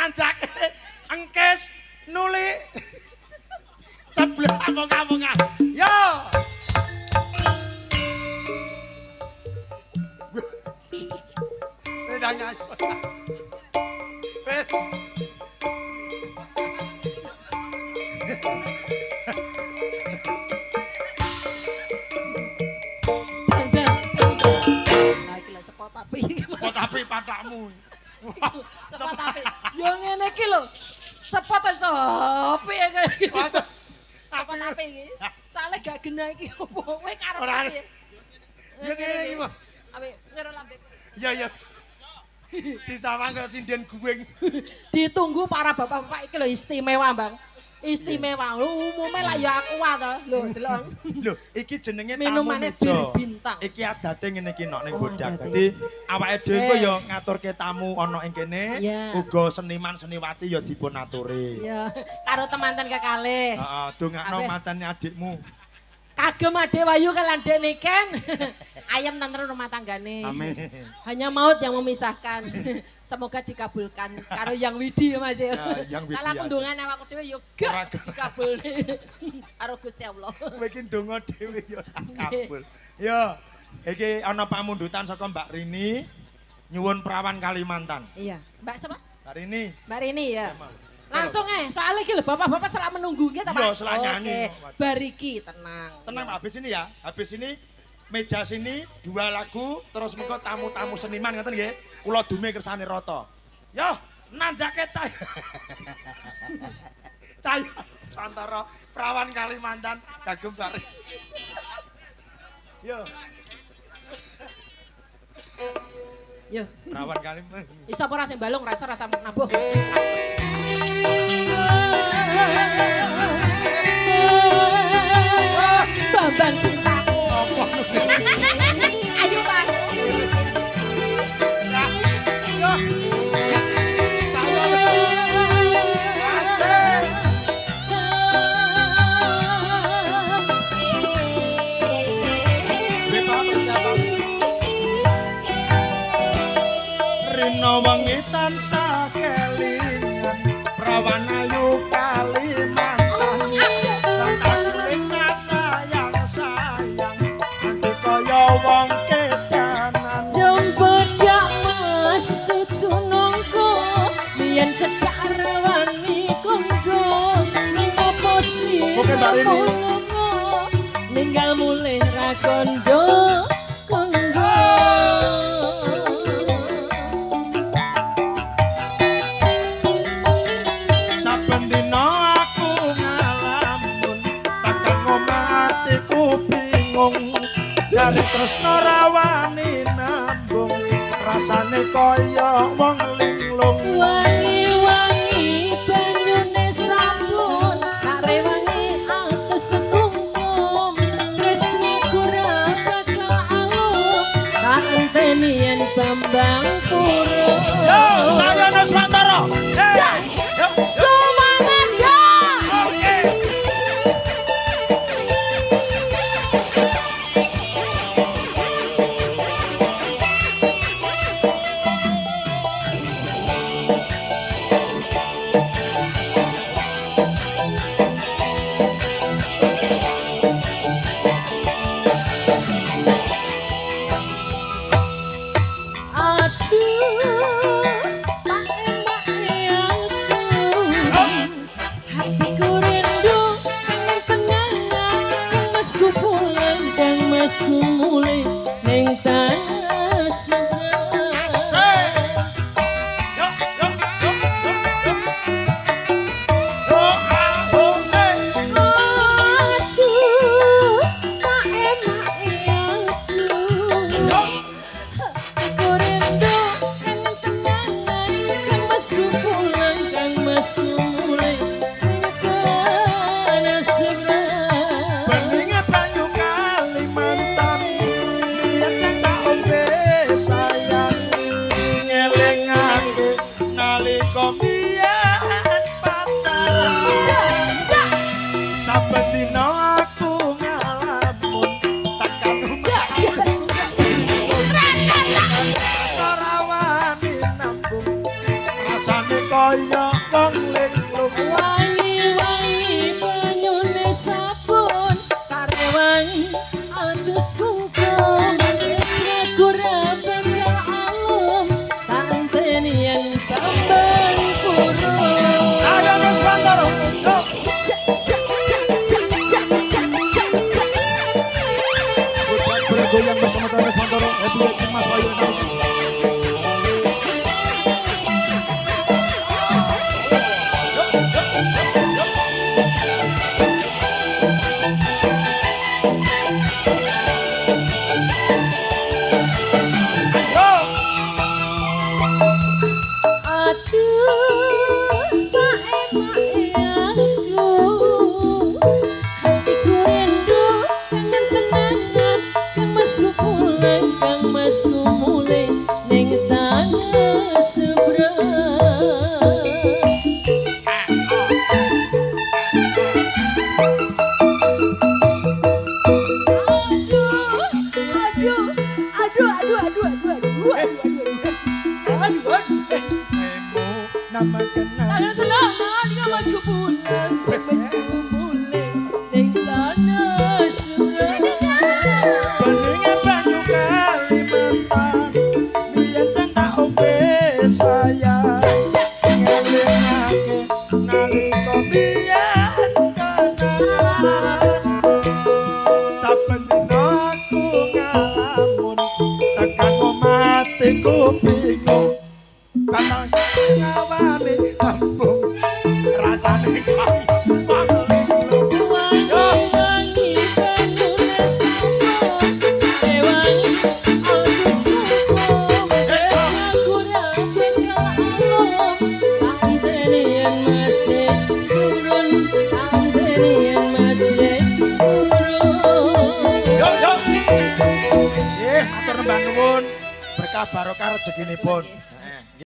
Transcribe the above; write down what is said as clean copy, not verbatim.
nanjake engkes nuli sebelah kampung-kampungan. Yo. Tidak nyanyi. Sepot api patakmu. Sepot api. Yo ngene iki lho. Sepot iso api kaya iki. Sepot api iki. Soale gak genah iki opo kowe karo iki. Yo ngene iki, Mas. Api ngero lambe. Iya, iya. Disawang kaya sinden guwing. Ditunggu para bapak-bapak iki lho istimewa, Bang. Istimewa. Umume lak ya aku wae to. Lho, delok. Lho, iki jenenge tamu Minumane meja. bintang. Iki adate ngene iki nok ning Oh, bodak. adate. Dadi awake dhewe ku ya ngaturke tamu ana ing kene, Iya. uga seniman seniwati ya dipun aturi. Ya, karo temanten kekalih. Heeh, dongakno Kabeh. matane adikmu. Kagem Ade Wayu kalian Dek Niken. Ayam tentrem rumah tanggane. Amin. Hanya maut yang memisahkan. Semoga dikabulkan karo Yang Widi Mas ya. Ya, Yang Widi, Kalau ya. kundungan awakku dhewe yo gak dikabulne karo Gusti Allah. Kowe iki ndonga dhewe ya kabul. Yo, iki ana pamundutan saka Mbak Rini nyuwun Prawan Kalimantan. Iya, Mbak siapa? Mbak Rini. Mbak Rini ya. Langsung soalnya iki lho bapak-bapak selak menunggu gitu Iya, Pak. selak nyanyi. Oke, bariki tenang. Tenang Pak, habis ini ya. Habis ini meja sini 2 lagu terus mengko tamu-tamu seniman ngoten nggih. Kula dume kersane rata. Yo, nanjake cah. Cah Santara Prawan Kalimantan kagem Mbak Rini. Yo. Yo, Prawan Kalimantan. iso apa ora sing balung ra iso rasa nabuh. Bambang cintaku. Ayo Pak. Rina wengi tansah kelingan Prawan ayu Kalimantan lan akuling sayang-sayang nanti kaya wong kedanan Jempodak mas tutunungku Biyen cedak rawani kondo Ngopo sih Oke, Mbak Rini. Ninggal mulih ra kondo kondo saben dina aku ngalamun bakal ngomatiku bingung dari tresna rawani nambung rasane kaya wong linglung Wangi-wangi banyune sabun tak rewangi atus sekungkum tresnaku ra bakal alung tak enteni yen Bambang Puro yo saya Nuswantara yo semangat ya oke aduh hatiku rindu kenangan masku pulang dan masku mulai neng tanah seberang yo yo yo yo yo aduh pak emak aduh hatiku rindu kenangan kan masku pulang kan masku mulai neng tanah seberang Beninge banyu Kalimantan niat sing tak ombe sayang ngelingake nalika mbiyen pacaran saben dina aku ngalamun takkan ora wani nambung rasane kaya wong linglung. Wangi-wangi banyune sabun karewangi adus kungkum aku ra bakal alum tanteni yang tambang kurung. Ayo Mas Wantoro, yo. Boleh goyang bersama Mas Wantoro, happy Mas Wayu. Nama kenal. Ada tenangan dengan masku pulang, masku mulai neng tanah surau. Beninge banyu Kalimantan, biyen cinta oke saya. Ngelingake nalika biyen kenal. Saben dina aku ngalamun, tekan omahku bingung. Bakal ngawani kampung rasane kaya wong Wangi-wangi banyune sabun karewangi adus kungkum aku ra bakal alum tanteni yang masih turun tanteni yang masih turun. Yo. Matur nembang nuwun. Berkah barokah rezekinipun.